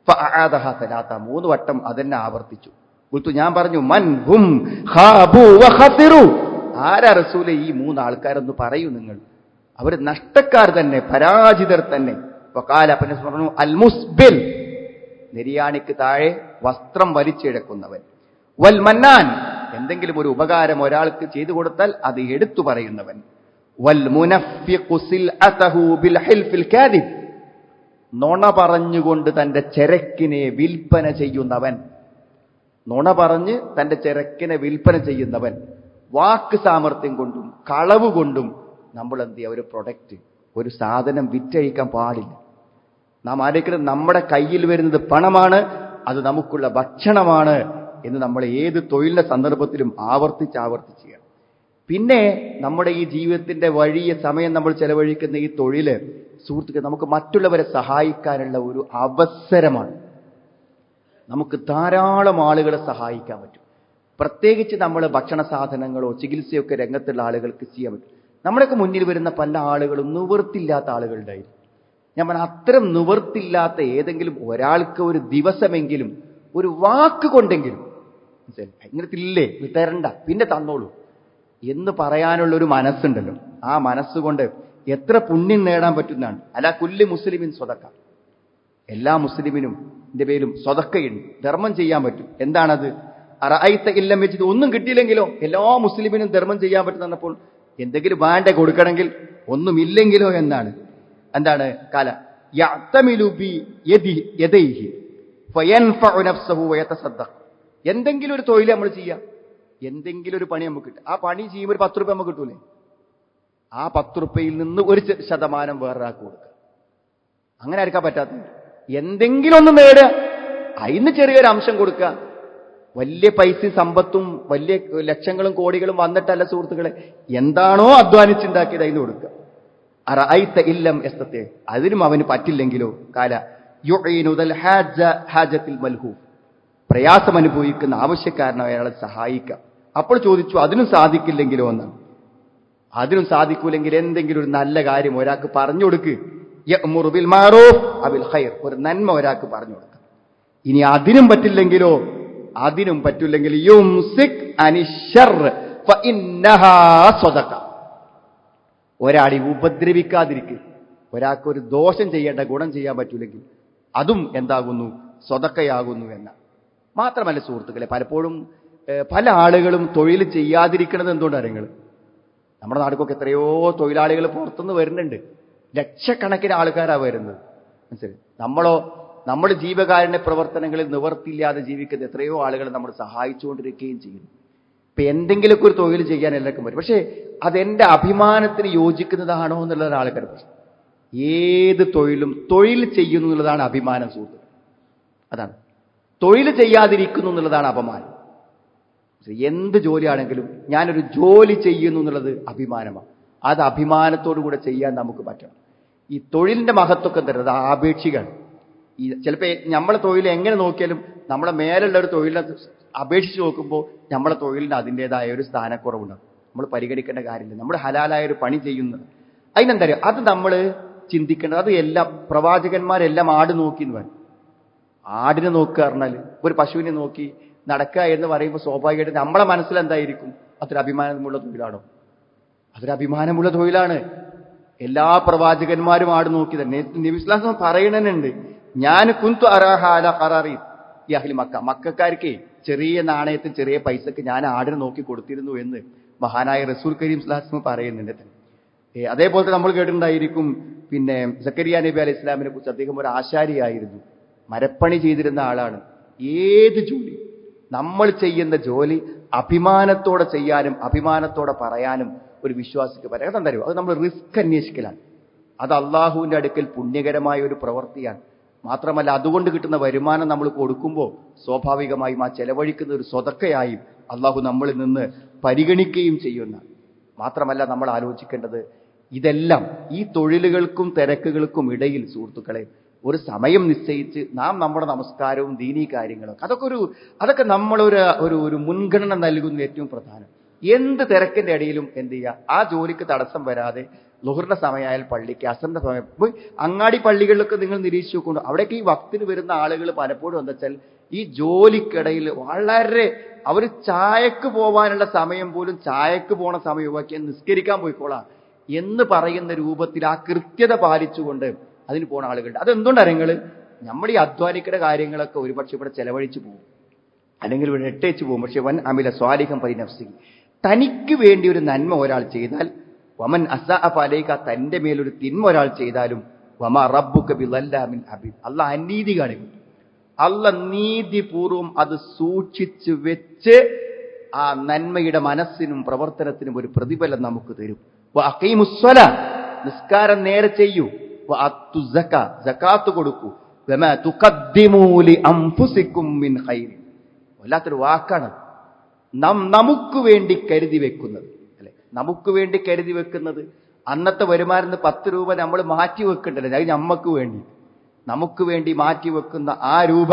ഫഅആദഹ സലാത്ത, 3 വട്ടം അതെന്നെ ആവർത്തിച്ചു. കുൽത്തു, ഞാൻ പറഞ്ഞു, മൻഹും ഖാബു വഖസിറു, ആരാ റസൂലെ ഈ 3 ആൾക്കാരെന്ന് പറയൂ നിങ്ങൾ. അവർ നഷ്ടക്കാർ തന്നെ, പരാജിതർ തന്നെ. വഖാല, പിന്നെ പറഞ്ഞു, അൽ മുസ്ബിൽ, നെരിയാണിക്ക് താഴെ വസ്ത്രം വലിച്ചിഴക്കുന്നവൻ. വൽ മന്നാൻ, എന്തെങ്കിലും ഒരു ഉപകാരം ഒരാൾക്ക് ചെയ്തു കൊടുത്താൽ അത് എടുത്തു പറയുന്നവൻ. വൽ മുനഫ്ഫിഖു സിൽഅതഹു ബിൽ ഹിൽഫിൽ കാദിബ്, നുണ പറഞ്ഞുകൊണ്ട് തന്റെ ചരക്കിനെ വിൽപ്പന ചെയ്യുന്നവൻ. നുണ പറഞ്ഞ് തന്റെ ചരക്കിനെ വിൽപ്പന ചെയ്യുന്നവൻ. വാക്ക് സാമർത്ഥ്യം കൊണ്ടും കളവ് കൊണ്ടും നമ്മൾ എന്ത് ചെയ്യുക, ഒരു പ്രൊഡക്റ്റ്, ഒരു സാധനം വിറ്റഴിക്കാൻ പാടില്ല. നാം ആലോചിക്കുന്നത് നമ്മുടെ കയ്യിൽ വരുന്നത് പണമാണ്, അത് നമുക്കുള്ള ഭക്ഷണമാണ് എന്ന് നമ്മൾ ഏത് തൊഴിലിന്റെ സന്ദർഭത്തിലും ആവർത്തിച്ച് ചെയ്യണം. പിന്നെ നമ്മുടെ ഈ ജീവിതത്തിന്റെ വലിയ സമയം നമ്മൾ ചെലവഴിക്കുന്ന ഈ തൊഴില് സുഹൃത്തുക്കൾ നമുക്ക് മറ്റുള്ളവരെ സഹായിക്കാനുള്ള ഒരു അവസരമാണ്. നമുക്ക് ധാരാളം ആളുകളെ സഹായിക്കാൻ പറ്റും. പ്രത്യേകിച്ച് നമ്മൾ ഭക്ഷണ സാധനങ്ങളോ ചികിത്സയൊക്കെ രംഗത്തുള്ള ആളുകൾക്ക് ചെയ്യാൻ പറ്റും. നമ്മുടെയൊക്കെ മുന്നിൽ വരുന്ന പല ആളുകളും നിവൃത്തില്ലാത്ത ആളുകളുണ്ടായിരുന്നു. ഞാൻ പറഞ്ഞ അത്തരം നിവൃത്തില്ലാത്ത ഏതെങ്കിലും ഒരാൾക്ക് ഒരു ദിവസമെങ്കിലും ഒരു വാക്ക് കൊണ്ടെങ്കിലും, ഇങ്ങനത്തെ ഇല്ലേ തരണ്ട പിന്നെ തന്നോളൂ എന്ന് പറയാനുള്ളൊരു മനസ്സുണ്ടല്ലോ, ആ മനസ്സുകൊണ്ട് എത്ര പുണ്യം നേടാൻ പറ്റുന്നതാണ്. അലാ കുല്ലി മുസ്ലിമിൻ സ്വതക്ക, എല്ലാ മുസ്ലിമിനും ഇതിന്റെ പേരും സ്വതക്കയുണ്ട്, ധർമ്മം ചെയ്യാൻ പറ്റും. എന്താണത്? അറഅയ്ത ഇല്ലം യജിദ്, ഒന്നും കിട്ടിയില്ലെങ്കിലോ എല്ലാ മുസ്ലിമിനും ധർമ്മം ചെയ്യാൻ പറ്റുന്നപ്പോൾ എന്തെങ്കിലും വേണ്ട കൊടുക്കണമെങ്കിൽ, ഒന്നുമില്ലെങ്കിലോ എന്നാണ്. എന്താണ്? കാല യഅ്തമിലു ബി യദൈഹി ഫയൻഫഉ നഫ്സഹു വയതസദ്ദഖ്, എന്തെങ്കിലും ഒരു തൊഴിൽ നമ്മൾ ചെയ്യാം, എന്തെങ്കിലും ഒരു പണി നമുക്ക് കിട്ടും. ആ പണി ചെയ്യുമ്പോൾ ഒരു 10 രൂപ നമുക്ക് കിട്ടൂലേ? ആ 10 രൂപയിൽ നിന്ന് 1% വേറൊരാൾക്ക് കൊടുക്കുക. അങ്ങനെ ആയിരിക്കാൻ പറ്റാത്തത്. എന്തെങ്കിലും ഒന്ന് നേടുക, അതിന് ചെറിയൊരു അംശം കൊടുക്കുക. വലിയ പൈസയും സമ്പത്തും വലിയ ലക്ഷങ്ങളും കോടികളും വന്നിട്ടല്ല സുഹൃത്തുക്കളെ, എന്താണോ അധ്വാനിച്ചുണ്ടാക്കിയത് അതിന് കൊടുക്കുക. അറഅയ്ത ഇല്ലം യസ്തതി, അതിനും അവന് പറ്റില്ലെങ്കിലോ കാല യുഈനു ദൽ ഹാജത്തിൽ മൽഹൂഫ്, പ്രയാസം അനുഭവിക്കുന്ന ആവശ്യക്കാരനെ അയാളെ സഹായിക്കാം. അപ്പോൾ ചോദിച്ചു അതിനും സാധിക്കില്ലെങ്കിലോ എന്നാണ്. അതിനും സാധിക്കൂലെങ്കിൽ എന്തെങ്കിലും ഒരു നല്ല കാര്യം ഒരാൾക്ക് പറഞ്ഞു കൊടുക്ക്. യഅ്മുറു ബിൽ മഅറൂഫ് അബിൽ ഖൈർ, ഒരു നന്മ ഒരാൾക്ക് പറഞ്ഞു കൊടുക്കാം. ഇനി അതിനും പറ്റില്ലെങ്കിലോ, അതിനും പറ്റില്ലെങ്കിൽ യുംസിക് അനിശ്ശർ ഫഇന്നഹാ സദഖ, ഒരാളെ ഉപദ്രവിക്കാതിരിക്കുക. ഒരാൾക്ക് ഒരു ദോഷം ചെയ്യേണ്ട ഗുണം ചെയ്യാൻ പറ്റില്ലെങ്കിൽ അതും എന്താകുന്നു, സ്വതക്കയാകുന്നു എന്ന. മാത്രമല്ല സുഹൃത്തുക്കളെ, പലപ്പോഴും പല ആളുകളും തൊഴിൽ ചെയ്യാതിരിക്കുന്നത് എന്തുകൊണ്ടാണ് നിങ്ങൾ? നമ്മുടെ നാട്ടിലൊക്കെ എത്രയോ തൊഴിലാളികൾ പുറത്തുനിന്ന് വരുന്നുണ്ട്, ലക്ഷക്കണക്കിന് ആൾക്കാരാണ് വരുന്നത്. മനസ്സിലായി? നമ്മുടെ ജീവകാരുണ്യ പ്രവർത്തനങ്ങളിൽ നിവർത്തിയില്ലാതെ ജീവിക്കുന്ന എത്രയോ ആളുകൾ നമ്മൾ സഹായിച്ചുകൊണ്ടിരിക്കുകയും ചെയ്യുന്നു. ഇപ്പൊ എന്തെങ്കിലുമൊക്കെ ഒരു തൊഴിൽ ചെയ്യാൻ എല്ലാവർക്കും പറ്റും. പക്ഷേ അതെന്റെ അഭിമാനത്തിന് യോജിക്കുന്നതാണോ എന്നുള്ളതാണ് ആൾക്കാർ പ്രശ്നം. ഏത് തൊഴിലും തൊഴിൽ ചെയ്യുന്നു എന്നുള്ളതാണ് അഭിമാനം സുഹൃത്തുക്കൾ. അതാണ്. തൊഴിൽ ചെയ്യാതിരിക്കുന്നു എന്നുള്ളതാണ് അപമാനം. എന്ത് ജോലിയാണെങ്കിലും ഞാനൊരു ജോലി ചെയ്യുന്നു എന്നുള്ളത് അഭിമാനമാണ്. അത് അഭിമാനത്തോടു കൂടെ ചെയ്യാൻ നമുക്ക് പറ്റണം. ഈ തൊഴിലിന്റെ മഹത്വമൊക്കെ തരുന്നത് ആപേക്ഷികമാണ്. ഈ ചിലപ്പോൾ നമ്മളെ തൊഴിൽ എങ്ങനെ നോക്കിയാലും നമ്മളെ മേലുള്ള ഒരു തൊഴിലിനെ അപേക്ഷിച്ച് നോക്കുമ്പോൾ നമ്മളെ തൊഴിലിന് അതിൻ്റെതായ ഒരു സ്ഥാനക്കുറവുണ്ടാകും. നമ്മൾ പരിഗണിക്കേണ്ട കാര്യമില്ല. നമ്മൾ ഹലാലായ ഒരു പണി ചെയ്യുന്നത് അതിനെന്താ പറയുക, അത് നമ്മൾ ചിന്തിക്കേണ്ടത്. അത് എല്ലാം പ്രവാചകന്മാരെല്ലാം ആട് നോക്കി എന്ന് പറയും. ആടിനെ നോക്കുക പറഞ്ഞാൽ, ഒരു പശുവിനെ നോക്കി നടക്കുക എന്ന് പറയുമ്പോൾ സ്വാഭാവികമായിട്ട് നമ്മളെ മനസ്സിലെന്തായിരിക്കും? അതൊരു അഭിമാനമുള്ള തൊഴിലാണോ? അതൊരു അഭിമാനമുള്ള തൊഴിലാണ്. എല്ലാ പ്രവാചകന്മാരും ആട് നോക്കി തന്നെ. നബി സ്വല്ലല്ലാഹു അലൈഹി വസല്ലം പറയണനുണ്ട്, ഞാൻ കുന്തു അറാഹാല ഖറാറി ഈ അഹ്ലി മക്ക, മക്കാർക്ക് ചെറിയ നാണയത്തിൽ ചെറിയ പൈസക്ക് ഞാൻ ആടിനെ നോക്കി കൊടുത്തിരുന്നു എന്ന് മഹാനായ റസൂൽ കരീം സ്വല്ലല്ലാഹു അലൈഹി വസല്ലം പറയുന്നുണ്ട്. അതേപോലെ നമ്മൾ കേട്ടിട്ടുണ്ടായിരിക്കും, പിന്നെ സക്കരിയ നബി അലൈഹി ഇസ്ലാമിനെ കുറിച്ച്, അദ്ദേഹം ഒരു ആശാരിയായിരുന്നു, മരപ്പണി ചെയ്തിരുന്ന ആളാണ്. ഏത് ജോലി, നമ്മൾ ചെയ്യുന്ന ജോലി അഭിമാനത്തോടെ ചെയ്യാനും അഭിമാനത്തോടെ പറയാനും ഒരു വിശ്വാസിക്ക് പറയാം. അതെന്തറിയോ? അത് നമ്മൾ റിസ്ക് അന്വേഷിക്കലാണ്. അത് അള്ളാഹുവിന്റെ അടുക്കൽ പുണ്യകരമായ ഒരു പ്രവൃത്തിയാണ്. മാത്രമല്ല അതുകൊണ്ട് കിട്ടുന്ന വരുമാനം നമ്മൾ കൊടുക്കുമ്പോൾ സ്വാഭാവികമായും ആ ചെലവഴിക്കുന്ന ഒരു സ്വതക്കയായും അള്ളാഹു നമ്മളിൽ നിന്ന് പരിഗണിക്കുകയും ചെയ്യുന്ന. മാത്രമല്ല നമ്മൾ ആലോചിക്കേണ്ടത്, ഇതെല്ലാം ഈ തൊഴിലുകൾക്കും തിരക്കുകൾക്കും ഇടയിൽ സുഹൃത്തുക്കളെ ഒരു സമയം നിശ്ചയിച്ച് നാം നമ്മുടെ നമസ്കാരവും ദീനീ കാര്യങ്ങളൊക്കെ അതൊക്കെ നമ്മളൊരു മുൻഗണന നൽകുന്ന ഏറ്റവും പ്രധാനം. എന്ത് തിരക്കിന്റെ ഇടയിലും എന്ത് ചെയ്യുക, ആ ജോലിക്ക് തടസ്സം വരാതെ ലുഹറിന്റെ സമയമായാൽ പള്ളിക്ക്, അസറിന്റെ സമയം പോയി അങ്ങാടി പള്ളികളിലൊക്കെ നിങ്ങൾ നിരീക്ഷിച്ചു നോക്കുന്നു. അവിടേക്ക് ഈ വക്തിന് വരുന്ന ആളുകൾ പലപ്പോഴും എന്താ വെച്ചാൽ ഈ ജോലിക്കിടയിൽ വളരെ അവർ ചായക്ക് പോകാനുള്ള സമയം പോലും ചായക്ക് പോണ സമയം ഒഴിവാക്കി നിസ്കരിക്കാൻ പോയിക്കോളാം എന്ന് പറയുന്ന രൂപത്തിൽ ആ കൃത്യത പാലിച്ചുകൊണ്ട് അതിന് പോണ ആളുകളുണ്ട്. അതെന്തുകൊണ്ടാണ് നിങ്ങൾ നമ്മൾ ഈ അധ്വാനിക്കുന്ന കാര്യങ്ങളൊക്കെ ഒരുപക്ഷെ ഇവിടെ ചെലവഴിച്ചു പോകും, അല്ലെങ്കിൽ ഇവിടെ ഇട്ടേച്ചു പോകും. പക്ഷെ വൻ അമില സ്വാലിഹം പരിനഫ്സി, തനിക്ക് വേണ്ടി ഒരു നന്മ ഒരാൾ ചെയ്താൽ വമൻ അസ്സഅ ഫഅലൈക, തന്റെ മേലൊരു തിന്മ ഒരാൾ ചെയ്താലും വമാ റബ്ബുക ബിളല്ലാമിൻ അബീദ്, അല്ലാഹ് അനീതി കാണിക്കും. അല്ലാഹ് നീതിപൂർവം അത് സൂക്ഷിച്ചു വെച്ച് ആ നന്മയുടെ മനസ്സിനും പ്രവർത്തനത്തിനും ഒരു പ്രതിഫലം നമുക്ക് തരും. വഅഖീമുസ്സലാ, നിസ്കാരം നേരെ ചെയ്യൂ. വഅത്തു സക്കാ, സകാത്ത് കൊടുക്കൂ. വമാ തുഖദ്ദിമൂ ലി അൻഫുസികും മിൻ ഖൈർ, വല്ലാത്തൊരു വാക്കാണ്. നമുക്ക് വേണ്ടി കരുതി വെക്കുന്നത്, അല്ലെ? നമുക്ക് വേണ്ടി കരുതി വെക്കുന്നത്, അന്നത്തെ വരുമാനം 10 രൂപ നമ്മൾ മാറ്റി വെക്കണ്ടല്ലോ, അത് നമ്മക്ക് വേണ്ടി, നമുക്ക് വേണ്ടി മാറ്റി വെക്കുന്ന ആ രൂപ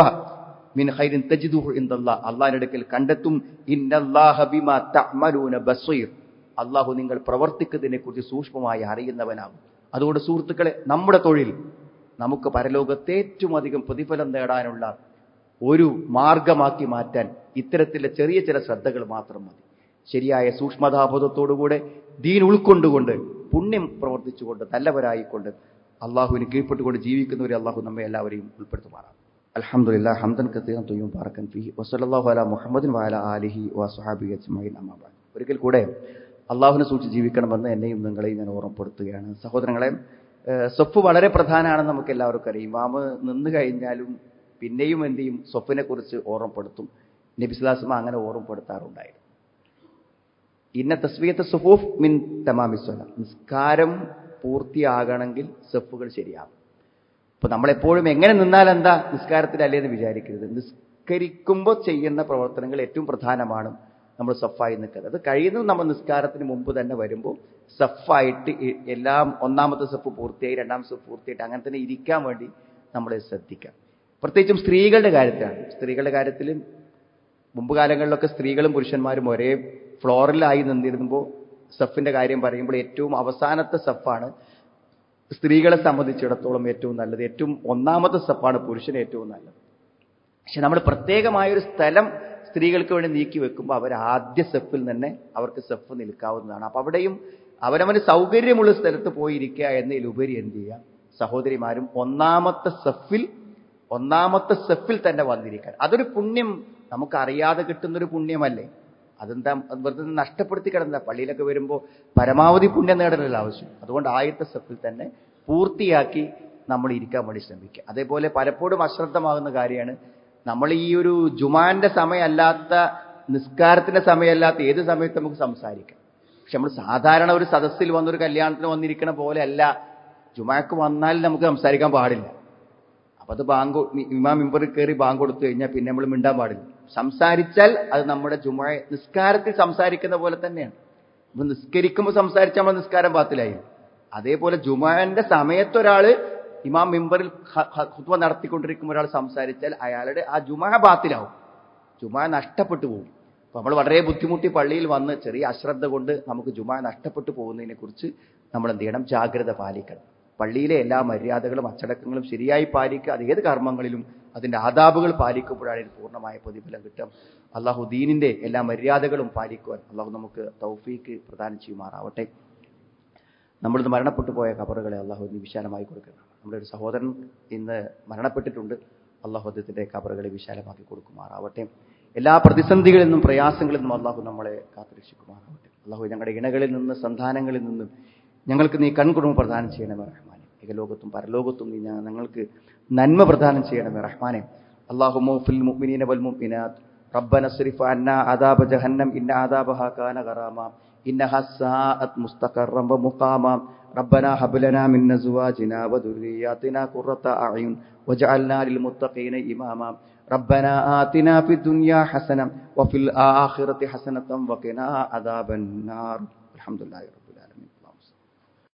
മിൻ ഖൈരിൻ തജിദുഹു ഇൻദല്ലാഹ്, അല്ലാഹുവിന്റെ അടുക്കൽ കണ്ടെത്തും. ഇന്നല്ലാഹ ബിമാ തഅമലൂന ബസീർ, അല്ലാഹു നിങ്ങൾ പ്രവർത്തിക്കുന്നതിനെ കുറിച്ച് സൂക്ഷ്മമായി അറിയുന്നവനാകും. അതുകൊണ്ട് സുഹൃത്തുക്കളെ, നമ്മുടെ തൊഴിൽ നമുക്ക് പരലോകത്തെ ഏറ്റവും അധികം പ്രതിഫലം നേടാനുള്ള ഒരു മാർഗമാക്കി മാറ്റാൻ ഇത്തരത്തിലുള്ള ചെറിയ ചില ശ്രദ്ധകൾ മാത്രം മതി. ശരിയായ സൂക്ഷ്മതാബോധത്തോടുകൂടെ ദീൻ ഉൾക്കൊണ്ടുകൊണ്ട് പുണ്യം പ്രവർത്തിച്ചുകൊണ്ട് നല്ലവരായിക്കൊണ്ട് അള്ളാഹുവിന് കീഴ്പ്പെട്ടുകൊണ്ട് ജീവിക്കുന്നവരെ അള്ളാഹു നമ്മെ എല്ലാവരെയും ഉൾപ്പെടുത്തുമാറാം. അൽഹംദുലില്ലാഹ് ഹംദൻ കസീറൻ ത്വയ്യിബൻ ബാറകൻ ഫീഹി വസല്ലല്ലാഹു അലാ മുഹമ്മദിൻ വഅലാ ആലിഹി വസ്വഹാബിഹി അജ്മഈൻ അമ്മാ ബഅദ്. ഒരിക്കൽ കൂടെ അള്ളാഹുവിനെ സൂക്ഷിച്ച് ജീവിക്കണമെന്ന് എന്നെയും നിങ്ങളെയും ഞാൻ ഓർമ്മപ്പെടുത്തുകയാണ്. സഹോദരങ്ങളെ, സ്വഫ് വളരെ പ്രധാനമാണെന്ന് നമുക്ക് എല്ലാവർക്കും അറിയാം. ഇമാമ് നിന്ന് കഴിഞ്ഞാലും പിന്നെയും എന്ത് ചെയ്യും, സ്വഫിനെ കുറിച്ച് ഓർമ്മപ്പെടുത്തും. നബി സ്വല്ലല്ലാഹു അലൈഹി വസല്ലം അങ്ങനെ ഓർമ്മപ്പെടുത്താറുണ്ടായിരുന്നു. ഇന്ന തസ്വിയത്ത് സുഫൂഫ് മിൻ തമാമി സ്വലാ, നിസ്കാരം പൂർത്തിയാകണമെങ്കിൽ സഫുകൾ ശരിയാകും. അപ്പൊ നമ്മളെപ്പോഴും എങ്ങനെ നിന്നാൽ എന്താ, നിസ്കാരത്തിലല്ലേ എന്ന് വിചാരിക്കരുത്. നിസ്കരിക്കുമ്പോൾ ചെയ്യുന്ന പ്രവർത്തനങ്ങൾ ഏറ്റവും പ്രധാനമാണ്. നമ്മൾ സഫായി നിൽക്കുന്നത്, അത് കഴിയുന്നത് നമ്മൾ നിസ്കാരത്തിന് മുമ്പ് തന്നെ വരുമ്പോൾ സഫായിട്ട് എല്ലാം ഒന്നാമത്തെ സഫ് പൂർത്തിയായി, രണ്ടാമത്തെ സഫ് പൂർത്തിയായിട്ട് അങ്ങനെ തന്നെ ഇരിക്കാൻ വേണ്ടി നമ്മൾ ശ്രദ്ധിക്കാം. പ്രത്യേകിച്ചും സ്ത്രീകളുടെ കാര്യത്തിലാണ്. സ്ത്രീകളുടെ കാര്യത്തിൽ മുമ്പ് കാലങ്ങളിലൊക്കെ സ്ത്രീകളും പുരുഷന്മാരും ഒരേ ഫ്ലോറിലായി നിന്നിരുമ്പോൾ സഫിന്റെ കാര്യം പറയുമ്പോൾ ഏറ്റവും അവസാനത്തെ സഫാണ് സ്ത്രീകളെ സംബന്ധിച്ചിടത്തോളം ഏറ്റവും നല്ലത്. ഏറ്റവും ഒന്നാമത്തെ സഫാണ് പുരുഷന് ഏറ്റവും നല്ലത്. പക്ഷെ നമ്മൾ പ്രത്യേകമായൊരു സ്ഥലം സ്ത്രീകൾക്ക് വേണ്ടി നീക്കി വെക്കുമ്പോൾ അവർ ആദ്യ സെഫിൽ തന്നെ അവർക്ക് സെഫ് നിൽക്കാവുന്നതാണ്. അപ്പൊ അവിടെയും അവനവന് സൗകര്യമുള്ള സ്ഥലത്ത് പോയിരിക്കുക എന്നതിലുപരി എന്ത് ചെയ്യുക, സഹോദരിമാരും ഒന്നാമത്തെ സെഫിൽ തന്നെ വന്നിരിക്കാൻ. അതൊരു പുണ്യം, നമുക്കറിയാതെ കിട്ടുന്നൊരു പുണ്യമല്ലേ. അതെന്താ വെറുതെ നഷ്ടപ്പെടുത്തി കിടന്ന പള്ളിയിലൊക്കെ വരുമ്പോൾ പരമാവധി പുണ്യം നേടലല്ല ആവശ്യം. അതുകൊണ്ട് ആദ്യത്തെ സെഫിൽ തന്നെ പൂർത്തിയാക്കി നമ്മൾ ഇരിക്കാൻ വേണ്ടി ശ്രമിക്കുക. അതേപോലെ പലപ്പോഴും അശ്രദ്ധമാകുന്ന കാര്യമാണ്, നമ്മൾ ഈ ഒരു ജുമാന്റെ സമയമല്ലാത്ത, നിസ്കാരത്തിന്റെ സമയമല്ലാത്ത ഏത് സമയത്ത് നമുക്ക് സംസാരിക്കാം. പക്ഷെ നമ്മൾ സാധാരണ ഒരു സദസ്സിൽ വന്നൊരു കല്യാണത്തിന് വന്നിരിക്കണ പോലെ അല്ല ജുമാക്ക് വന്നാൽ നമുക്ക് സംസാരിക്കാൻ പാടില്ല. അപ്പൊ അത് ഇമാം മിമ്പറിൽ കയറി ബാങ്ക് കൊടുത്തു കഴിഞ്ഞാൽ പിന്നെ നമ്മൾ മിണ്ടാൻ പാടില്ല. സംസാരിച്ചാൽ അത് നമ്മുടെ നിസ്കാരത്തിൽ സംസാരിക്കുന്ന പോലെ തന്നെയാണ്. നമ്മൾ നിസ്കരിക്കുമ്പോൾ സംസാരിച്ചാൽ നമ്മൾ നിസ്കാരം ബാത്തിലായി. അതേപോലെ ജുമാന്റെ സമയത്തൊരാള് ഇമാം മിമ്പറിൽ ഖുത്ബ നടത്തിക്കൊണ്ടിരിക്കുമ്പോൾ ഒരാൾ സംസാരിച്ചാൽ അയാളുടെ ആ ജുമാ ബാത്തിലാവും, ജുമാ നഷ്ടപ്പെട്ടു പോകും. അപ്പൊ നമ്മൾ വളരെ ബുദ്ധിമുട്ടി പള്ളിയിൽ വന്ന് ചെറിയ അശ്രദ്ധ കൊണ്ട് നമുക്ക് ജുമാ നഷ്ടപ്പെട്ടു പോകുന്നതിനെ കുറിച്ച് നമ്മൾ എന്ത് ചെയ്യണം, ജാഗ്രത പാലിക്കണം. പള്ളിയിലെ എല്ലാ മര്യാദകളും അച്ചടക്കങ്ങളും ശരിയായി പാലിക്കുക. അത് ഏത് കർമ്മങ്ങളിലും അതിന്റെ ആദാബുകൾ പാലിക്കുമ്പോഴാണ് ഇത് പൂർണ്ണമായ പ്രതിഫലം കിട്ടും. അള്ളാഹു ദീനിന്റെ എല്ലാ മര്യാദകളും പാലിക്കുവാൻ അള്ളാഹു നമുക്ക് തൗഫീക്ക് പ്രദാനം ചെയ്യുമാറാവട്ടെ. നമ്മളിത് മരണപ്പെട്ടു പോയ ഖബറുകളെ അള്ളാഹു ഇന്ന് വിശാലമായി കൊടുക്കണം. നമ്മുടെ ഒരു സഹോദരൻ ഇന്ന് മരണപ്പെട്ടിട്ടുണ്ട്. അള്ളാഹു അദ്ദേഹത്തിന്റെ ഖബറുകളെ വിശാലമാക്കി കൊടുക്കുമാറാവട്ടെ. എല്ലാ പ്രതിസന്ധികളിൽ നിന്നും പ്രയാസങ്ങളിൽ നിന്നും അള്ളാഹു നമ്മളെ കാത്തുരക്ഷിക്കുമാറാവട്ടെ. അള്ളാഹു ഞങ്ങളുടെ ഇണകളിൽ നിന്ന്, സന്താനങ്ങളിൽ നിന്ന് ഞങ്ങൾക്ക് നീ കൺകുടുംബം പ്രദാനം ചെയ്യണമേ റഹ്മാനെ. ഇഹലോകത്തും പരലോകത്തും നീ ഞങ്ങൾക്ക് നന്മ പ്രദാനം ചെയ്യണമേ റഹ്മാനെ. അല്ലാഹുമ്മ ഫിൽ മുഅ്മിനീന വൽ മുഅ്മിനാത്ത് റബ്ബന സ്രിഫ് അന്നാ അദാബ ജഹന്നം ഇന്ന അദാബഹാ കാന ഗറാമ ഇന്നഹാ സാഅത് മുസ്തഖറൻ വ മുഖാമ റബ്ബനാ ഹബ് ലനാ മിൻ അസ്വാജിനാ വ ദുർരിയ്യാതിനാ ഖുർറത അഅ്യുൻ വജഅൽനാ ലിൽ മുത്തഖീന ഇമാമ റബ്ബനാ ആതിനാ ഫിദ് ദുനിയാ ഹസന വ ഫിൽ ആഖിറതി ഹസനതൻ വ ഖിനാ അദാബൻ നാർ. അൽഹംദുലില്ലാഹി.